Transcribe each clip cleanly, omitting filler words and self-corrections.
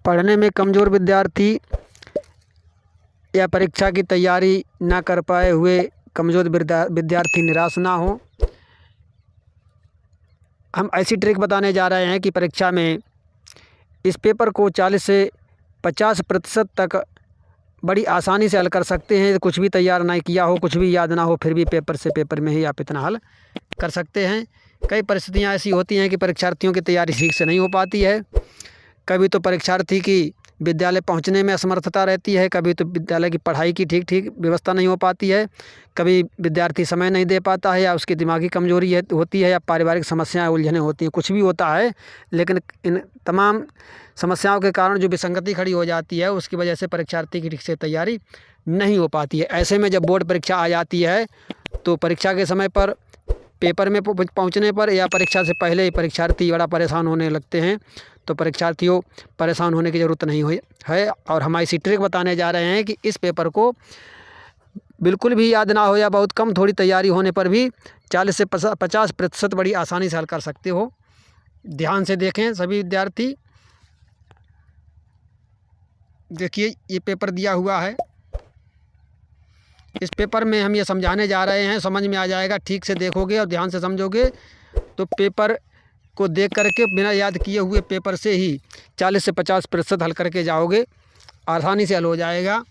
पढ़ने में कमज़ोर विद्यार्थी या परीक्षा की तैयारी ना कर पाए हुए कमज़ोर विद्यार्थी निराश ना हो। हम ऐसी ट्रिक बताने जा रहे हैं कि परीक्षा में इस पेपर को 40 से 50% तक बड़ी आसानी से हल कर सकते हैं। कुछ भी तैयार ना किया हो, कुछ भी याद ना हो, फिर भी पेपर में ही आप इतना हल कर सकते हैं। कई परिस्थितियां ऐसी होती हैं कि परीक्षार्थियों की तैयारी ठीक से नहीं हो पाती है। कभी तो परीक्षार्थी की विद्यालय पहुंचने में असमर्थता रहती है, कभी तो विद्यालय की पढ़ाई की ठीक व्यवस्था नहीं हो पाती है, कभी विद्यार्थी समय नहीं दे पाता है, या उसकी दिमागी कमजोरी होती है, या पारिवारिक समस्याएं उलझने होती हैं। कुछ भी होता है, लेकिन इन तमाम समस्याओं के कारण जो विसंगति खड़ी हो जाती है, उसकी वजह से परीक्षार्थी की ठीक से तैयारी नहीं हो पाती है। ऐसे में जब बोर्ड परीक्षा आ जाती है तो परीक्षा के समय पर पेपर में पहुंचने पर या परीक्षा से पहले ही परीक्षार्थी बड़ा परेशान होने लगते हैं। तो परीक्षार्थियों परेशान होने की ज़रूरत नहीं हुई है, और हम ऐसी ट्रिक बताने जा रहे हैं कि इस पेपर को बिल्कुल भी याद ना हो या बहुत कम थोड़ी तैयारी होने पर भी 40 से 50% बड़ी आसानी से हल कर सकते हो। ध्यान से देखें सभी विद्यार्थी। देखिए, ये पेपर दिया हुआ है। इस पेपर में हम ये समझाने जा रहे हैं, समझ में आ जाएगा। ठीक से देखोगे और ध्यान से समझोगे तो पेपर को देख करके बिना याद किए हुए पेपर से ही 40 से 50% हल करके जाओगे, आसानी से हल हो जाएगा।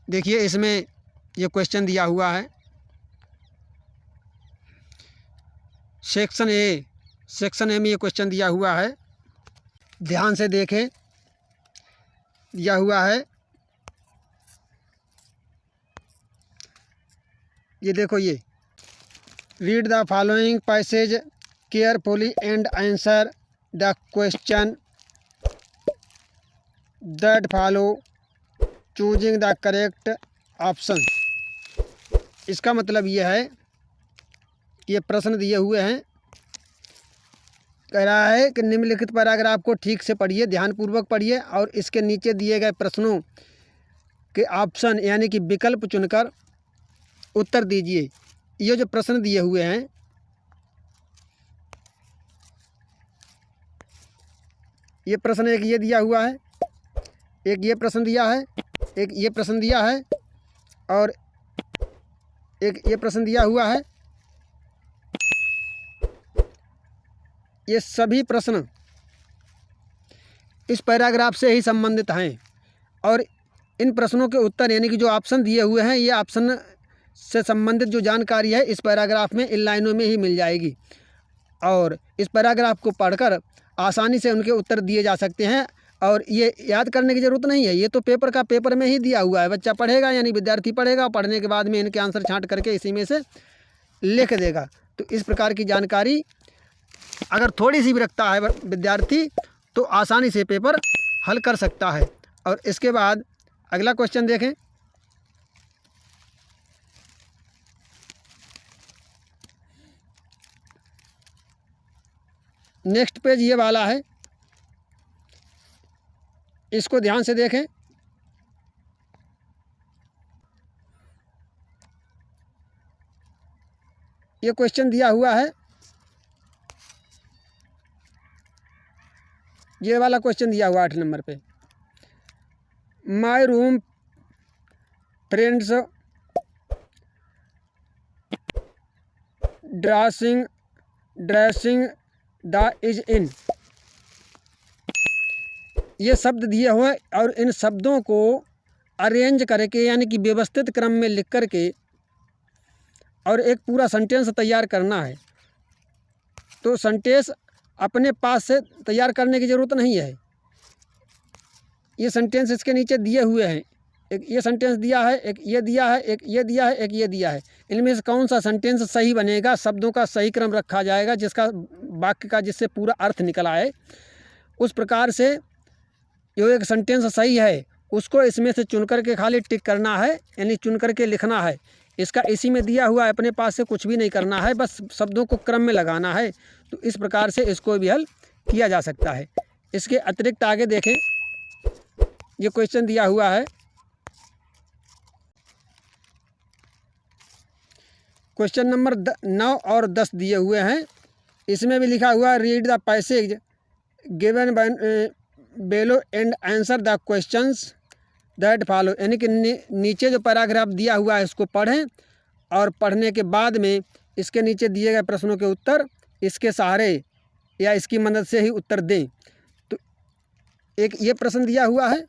देखिए, इसमें ये क्वेश्चन दिया हुआ है। सेक्शन ए में ये क्वेश्चन दिया हुआ है। ध्यान से देखें, दिया हुआ है। ये देखो, ये read the following passage carefully and answer the question that follow choosing the correct option. इसका मतलब ये है कि ये प्रश्न दिए हुए हैं। कह रहा है कि निम्नलिखित पैराग्राफ को ठीक से पढ़िए, ध्यानपूर्वक पढ़िए, और इसके नीचे दिए गए प्रश्नों के ऑप्शन यानी कि विकल्प चुनकर उत्तर दीजिए। ये जो प्रश्न दिए हुए हैं, ये प्रश्न एक ये दिया हुआ है, एक ये प्रश्न दिया है, एक ये प्रश्न दिया है, और एक ये प्रश्न दिया हुआ है। ये सभी प्रश्न इस पैराग्राफ से ही संबंधित हैं, और इन प्रश्नों के उत्तर यानी कि जो ऑप्शन दिए हुए हैं, ये ऑप्शन से संबंधित जो जानकारी है इस पैराग्राफ में इन लाइनों में ही मिल जाएगी, और इस पैराग्राफ को पढ़कर आसानी से उनके उत्तर दिए जा सकते हैं। और ये याद करने की ज़रूरत नहीं है, ये तो पेपर में ही दिया हुआ है। बच्चा पढ़ेगा यानी विद्यार्थी पढ़ेगा, पढ़ने के बाद में इनके आंसर छांट करके इसी में से लिख देगा। तो इस प्रकार की जानकारी अगर थोड़ी सी भी रखता है विद्यार्थी तो आसानी से पेपर हल कर सकता है। और इसके बाद अगला क्वेश्चन देखें। नेक्स्ट पेज ये वाला है, इसको ध्यान से देखें। ये क्वेश्चन दिया हुआ है, ये वाला क्वेश्चन दिया हुआ 8 नंबर पे। My room friends dressing the is in. ये शब्द दिए हुए और इन शब्दों को अरेंज करके यानी कि व्यवस्थित क्रम में लिख करके और एक पूरा सेंटेंस तैयार करना है। तो सेंटेंस अपने पास से तैयार करने की ज़रूरत नहीं है। ये सेंटेंस इसके नीचे दिए हुए हैं। एक ये सेंटेंस दिया है, एक ये दिया है, एक ये दिया है, एक ये दिया है। इनमें से कौन सा सेंटेंस सही बनेगा, शब्दों का सही क्रम रखा जाएगा, जिसका वाक्य का जिससे पूरा अर्थ निकल आए, उस प्रकार से जो एक सेंटेंस सही है उसको इसमें से चुन करके खाली टिक करना है, यानी चुन करके लिखना है। इसका इसी में दिया हुआ है, अपने पास से कुछ भी नहीं करना है, बस शब्दों को क्रम में लगाना है। तो इस प्रकार से इसको भी हल किया जा सकता है। इसके अतिरिक्त आगे देखें, ये क्वेश्चन दिया हुआ है, क्वेश्चन नंबर 9 और 10 दिए हुए हैं। इसमें भी लिखा हुआ है read the passage given below and answer the questions that follow, यानी कि नीचे जो पैराग्राफ दिया हुआ है इसको पढ़ें और पढ़ने के बाद में इसके नीचे दिए गए प्रश्नों के उत्तर इसके सहारे या इसकी मदद से ही उत्तर दें। तो एक ये प्रश्न दिया हुआ है,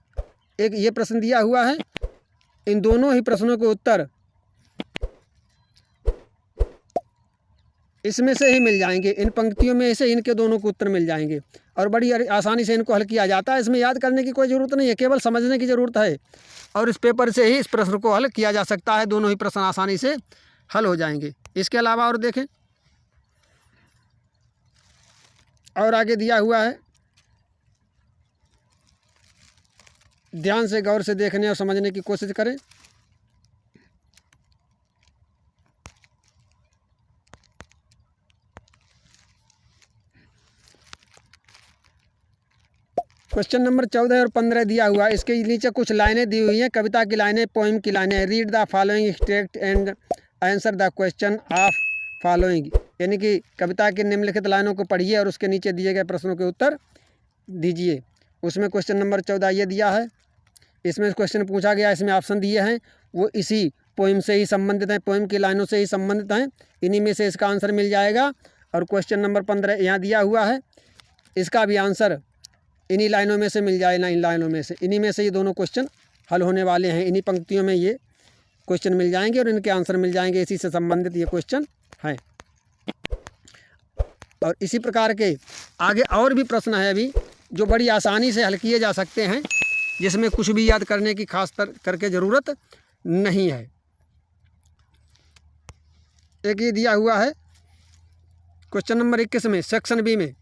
एक ये प्रश्न दिया हुआ है, इन दोनों ही प्रश्नों के उत्तर इसमें से ही मिल जाएंगे, इन पंक्तियों में से इनके दोनों को उत्तर मिल जाएंगे और बड़ी आसानी से इनको हल किया जाता है। इसमें याद करने की कोई ज़रूरत नहीं है, केवल समझने की ज़रूरत है और इस पेपर से ही इस प्रश्न को हल किया जा सकता है। दोनों ही प्रश्न आसानी से हल हो जाएंगे। इसके अलावा और देखें, और आगे दिया हुआ है, ध्यान से गौर से देखने और समझने की कोशिश करें। क्वेश्चन नंबर 14 और 15 दिया हुआ है। इसके नीचे कुछ लाइनें दी हुई हैं, कविता की लाइनें, पोइम की लाइनें। Read the following extract and answer the question of following, यानी कि कविता की निम्नलिखित लाइनों को पढ़िए और उसके नीचे दिए गए प्रश्नों के उत्तर दीजिए। उसमें क्वेश्चन नंबर 14 ये दिया है, इसमें क्वेश्चन पूछा गया, इसमें ऑप्शन दिए हैं, वो इसी पोइम से ही संबंधित हैं, पोइम की लाइनों से ही संबंधित हैं, इन्हीं में से इसका आंसर मिल जाएगा। और क्वेश्चन नंबर 15 यहाँ दिया हुआ है, इसका भी आंसर इन्हीं लाइनों में से मिल जाएगा, इन लाइनों में से, इन्हीं में से ये दोनों क्वेश्चन हल होने वाले हैं। इन्हीं पंक्तियों में ये क्वेश्चन मिल जाएंगे और इनके आंसर मिल जाएंगे, इसी से संबंधित ये क्वेश्चन हैं। और इसी प्रकार के आगे और भी प्रश्न है अभी जो बड़ी आसानी से हल किए जा सकते हैं, जिसमें कुछ भी याद करने की खास करके ज़रूरत नहीं है। एक ये दिया हुआ है क्वेश्चन नंबर 21 में, सेक्शन बी में,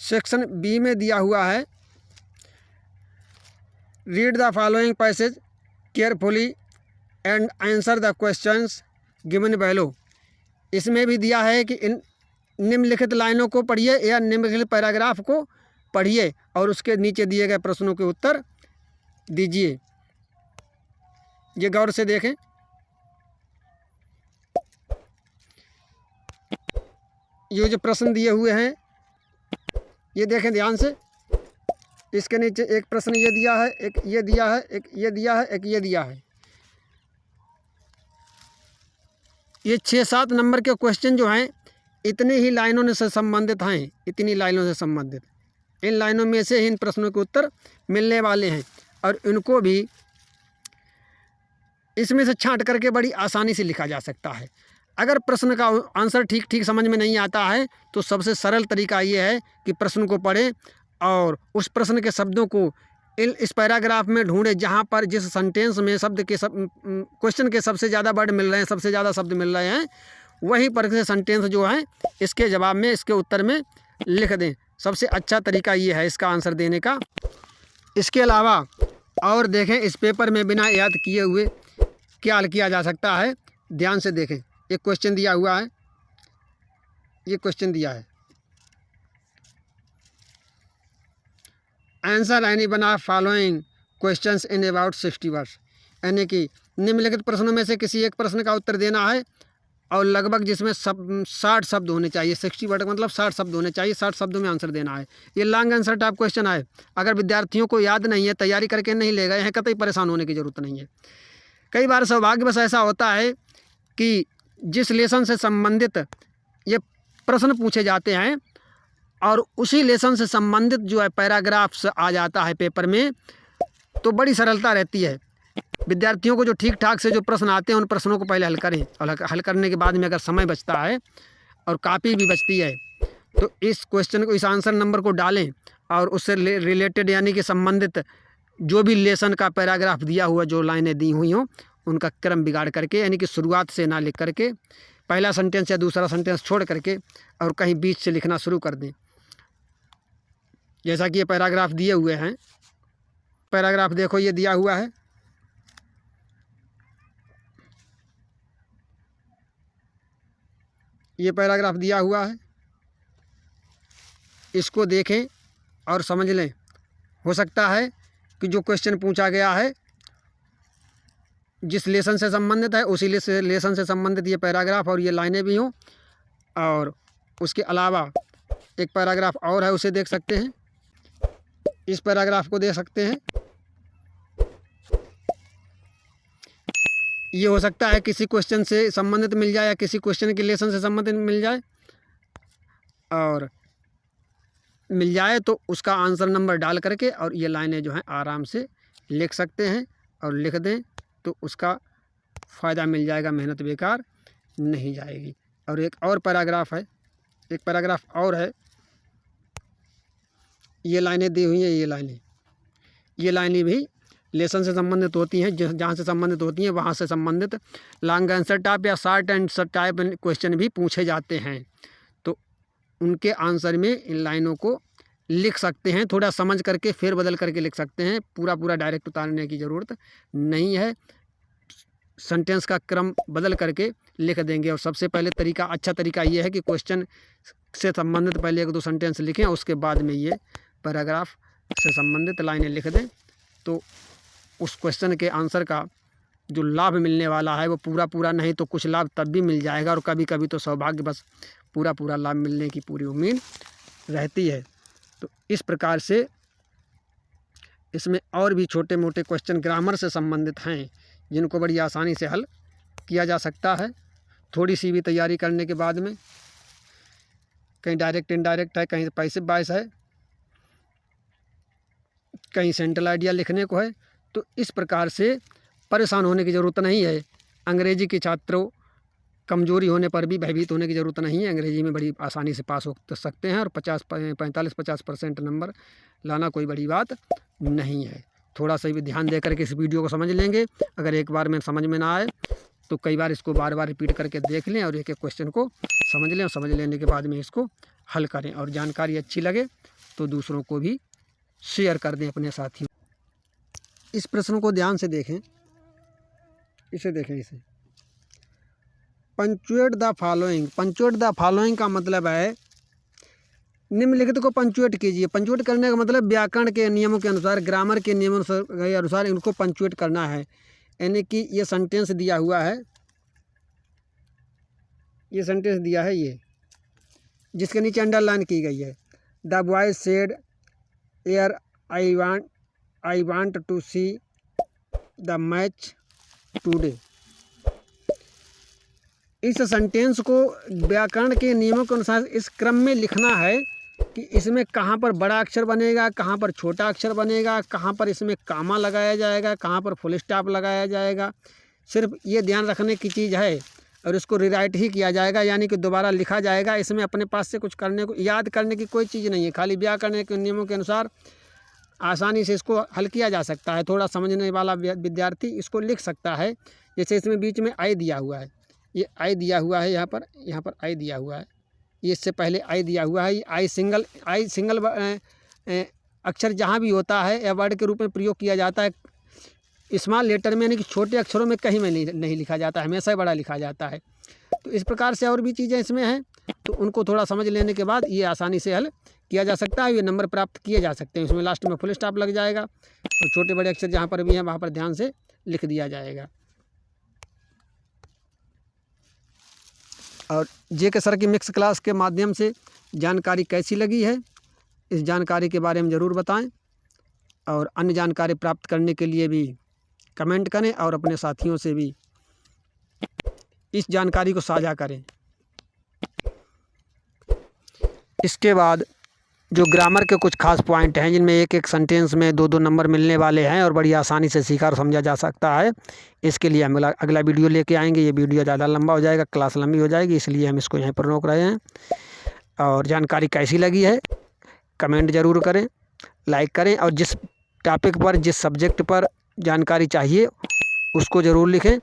सेक्शन बी में दिया हुआ है, read the following passage carefully and answer the questions given below. इसमें भी दिया है कि इन निम्नलिखित लाइनों को पढ़िए या निम्नलिखित पैराग्राफ को पढ़िए और उसके नीचे दिए गए प्रश्नों के उत्तर दीजिए। ये गौर से देखें, ये जो प्रश्न दिए हुए हैं ये देखें ध्यान से। इसके नीचे एक प्रश्न ये दिया है, एक ये दिया है, एक ये दिया है, एक ये दिया है। ये 6-7 नंबर के क्वेश्चन जो हैं इतनी ही लाइनों से संबंधित हैं, इतनी लाइनों से संबंधित, इन लाइनों में से ही इन प्रश्नों के उत्तर मिलने वाले हैं और इनको भी इसमें से छांट करके बड़ी आसानी से लिखा जा सकता है। अगर प्रश्न का आंसर ठीक ठीक समझ में नहीं आता है तो सबसे सरल तरीका ये है कि प्रश्न को पढ़ें और उस प्रश्न के शब्दों को इस पैराग्राफ में ढूंढें, जहाँ पर जिस सेंटेंस में शब्द के क्वेश्चन के सबसे ज़्यादा वर्ड मिल रहे हैं, सबसे ज़्यादा शब्द मिल रहे हैं, वहीं पर से सेंटेंस जो है इसके जवाब में, इसके उत्तर में लिख दें। सबसे अच्छा तरीका ये है इसका आंसर देने का। इसके अलावा और देखें, इस पेपर में बिना याद किए हुए क्या हल किया जा सकता है, ध्यान से देखें। एक क्वेश्चन दिया हुआ है, ये क्वेश्चन दिया है, answer any one of following questions in about 60 words, यानी कि निम्नलिखित प्रश्नों में से किसी एक प्रश्न का उत्तर देना है और लगभग जिसमें 60 शब्द होने चाहिए। 60 वर्ड मतलब 60 शब्द होने चाहिए, 60 शब्दों में आंसर देना है। ये लॉन्ग आंसर टाइप क्वेश्चन है। अगर विद्यार्थियों को याद नहीं है, तैयारी करके नहीं ले गए हैं, कतई परेशान होने की ज़रूरत नहीं है। कई बार सौभाग्यवश ऐसा होता है कि जिस लेसन से संबंधित ये प्रश्न पूछे जाते हैं और उसी लेसन से संबंधित जो है पैराग्राफ्स आ जाता है पेपर में, तो बड़ी सरलता रहती है। विद्यार्थियों को जो ठीक ठाक से जो प्रश्न आते हैं उन प्रश्नों को पहले हल करें और हल करने के बाद में अगर समय बचता है और कापी भी बचती है तो इस क्वेश्चन को, इस आंसर नंबर को डालें और उससे रिलेटेड यानी कि संबंधित जो भी लेसन का पैराग्राफ दिया हुआ, जो लाइनें दी हुई हों, उनका क्रम बिगाड़ करके, यानी कि शुरुआत से ना लिख करके पहला सेंटेंस या दूसरा सेंटेंस छोड़ करके और कहीं बीच से लिखना शुरू कर दें। जैसा कि ये पैराग्राफ दिए हुए हैं, पैराग्राफ देखो ये दिया हुआ है, ये पैराग्राफ दिया हुआ है, इसको देखें और समझ लें। हो सकता है कि जो क्वेश्चन पूछा गया है जिस लेसन से संबंधित है उसी लेसन से संबंधित ये पैराग्राफ और ये लाइनें भी हों, और उसके अलावा एक पैराग्राफ और है, उसे देख सकते हैं। इस पैराग्राफ को देख सकते हैं। ये हो सकता है किसी क्वेश्चन से संबंधित मिल जाए या किसी क्वेश्चन के लेसन से संबंधित मिल जाए, और मिल जाए तो उसका आंसर नंबर डाल करके और ये लाइनें जो हैं आराम से लिख सकते हैं, और लिख दें तो उसका फ़ायदा मिल जाएगा, मेहनत बेकार नहीं जाएगी। और एक और पैराग्राफ है, एक पैराग्राफ और है, ये लाइनें दी हुई हैं। ये लाइनें भी लेसन से संबंधित होती हैं, जहाँ से संबंधित होती हैं वहाँ से संबंधित लॉन्ग आंसर टाइप या शॉर्ट आंसर टाइप क्वेश्चन भी पूछे जाते हैं। तो उनके आंसर में इन लाइनों को लिख सकते हैं, थोड़ा समझ करके फिर बदल करके लिख सकते हैं, पूरा डायरेक्ट उतारने की ज़रूरत नहीं है। सेंटेंस का क्रम बदल करके लिख देंगे। और सबसे पहले तरीका, अच्छा तरीका ये है कि क्वेश्चन से संबंधित पहले 1-2 सेंटेंस लिखें, उसके बाद में ये पैराग्राफ से संबंधित लाइनें लिख दें, तो उस क्वेश्चन के आंसर का जो लाभ मिलने वाला है वो पूरा नहीं तो कुछ लाभ तब भी मिल जाएगा, और कभी कभी तो सौभाग्य बस पूरा लाभ मिलने की पूरी उम्मीद रहती है। तो इस प्रकार से इसमें और भी छोटे मोटे क्वेश्चन ग्रामर से संबंधित हैं, जिनको बड़ी आसानी से हल किया जा सकता है, थोड़ी सी भी तैयारी करने के बाद में। कहीं डायरेक्ट इनडायरेक्ट है, कहीं पैसिव वॉइस है, कहीं सेंट्रल आइडिया लिखने को है। तो इस प्रकार से परेशान होने की ज़रूरत नहीं है। अंग्रेजी के छात्रों कमज़ोरी होने पर भी भयभीत होने की ज़रूरत नहीं है। अंग्रेजी में बड़ी आसानी से पास हो सकते हैं, और 45-50% नंबर लाना कोई बड़ी बात नहीं है। थोड़ा सा भी ध्यान दे करके इस वीडियो को समझ लेंगे। अगर एक बार में समझ में ना आए तो कई बार इसको बार रिपीट करके देख लें, और एक क्वेश्चन को समझ लें, और समझ लेने के बाद में इसको हल करें। और जानकारी अच्छी लगे तो दूसरों को भी शेयर कर दें, अपने साथियों। इस प्रश्न को ध्यान से देखें, इसे देखें, इसे punctuate the following. Punctuate the following का मतलब है निम्नलिखित को पंचुएट कीजिए। पंचुएट करने का मतलब व्याकरण के नियमों के अनुसार, ग्रामर के नियमों के अनुसार इनको पंचुएट करना है। यानी कि ये सेंटेंस दिया हुआ है, ये सेंटेंस दिया है, ये जिसके नीचे अंडरलाइन की गई है। The boy said air I want to see the match today. इस सेंटेंस को व्याकरण के नियमों के अनुसार इस क्रम में लिखना है कि इसमें कहाँ पर बड़ा अक्षर बनेगा, कहाँ पर छोटा अक्षर बनेगा, कहाँ पर इसमें कामा लगाया जाएगा, कहाँ पर फुल स्टॉप लगाया जाएगा। सिर्फ ये ध्यान रखने की चीज़ है, और इसको रिराइट ही किया जाएगा, यानी कि दोबारा लिखा जाएगा। इसमें अपने पास से कुछ करने को, याद करने की कोई चीज़ नहीं है। खाली व्याकरण के नियमों के अनुसार आसानी से इसको हल किया जा सकता है। थोड़ा समझने वाला विद्यार्थी इसको लिख सकता है। जैसे इसमें बीच में आई दिया हुआ है, ये आई दिया हुआ है, यहाँ पर आई दिया हुआ है, ये इससे पहले आई दिया हुआ है। ये आई सिंगल अक्षर जहाँ भी होता है या वर्ड के रूप में प्रयोग किया जाता है स्मॉल लेटर में, यानी कि छोटे अक्षरों में कहीं में नहीं लिखा जाता है, हमेशा बड़ा लिखा जाता है। तो इस प्रकार से और भी चीज़ें इसमें हैं, तो उनको थोड़ा समझ लेने के बाद ये आसानी से हल किया जा सकता है। ये नंबर प्राप्त किए जा सकते हैं। इसमें लास्ट में फुल स्टॉप लग जाएगा, और छोटे बड़े अक्षर जहाँ पर भी हैं वहाँ पर ध्यान से लिख दिया जाएगा। और जेके सर की मिक्स क्लास के माध्यम से जानकारी कैसी लगी है, इस जानकारी के बारे में ज़रूर बताएं, और अन्य जानकारी प्राप्त करने के लिए भी कमेंट करें, और अपने साथियों से भी इस जानकारी को साझा करें। इसके बाद जो ग्रामर के कुछ खास पॉइंट हैं, जिनमें एक सेंटेंस में 2-2 नंबर मिलने वाले हैं, और बड़ी आसानी से सीखा और समझा जा सकता है, इसके लिए हम अगला वीडियो लेके आएंगे। ये वीडियो ज़्यादा लंबा हो जाएगा, क्लास लंबी हो जाएगी, इसलिए हम इसको यहीं पर रोक रहे हैं। और जानकारी कैसी लगी है कमेंट ज़रूर करें, लाइक करें, और जिस टॉपिक पर, जिस सब्जेक्ट पर जानकारी चाहिए उसको ज़रूर लिखें।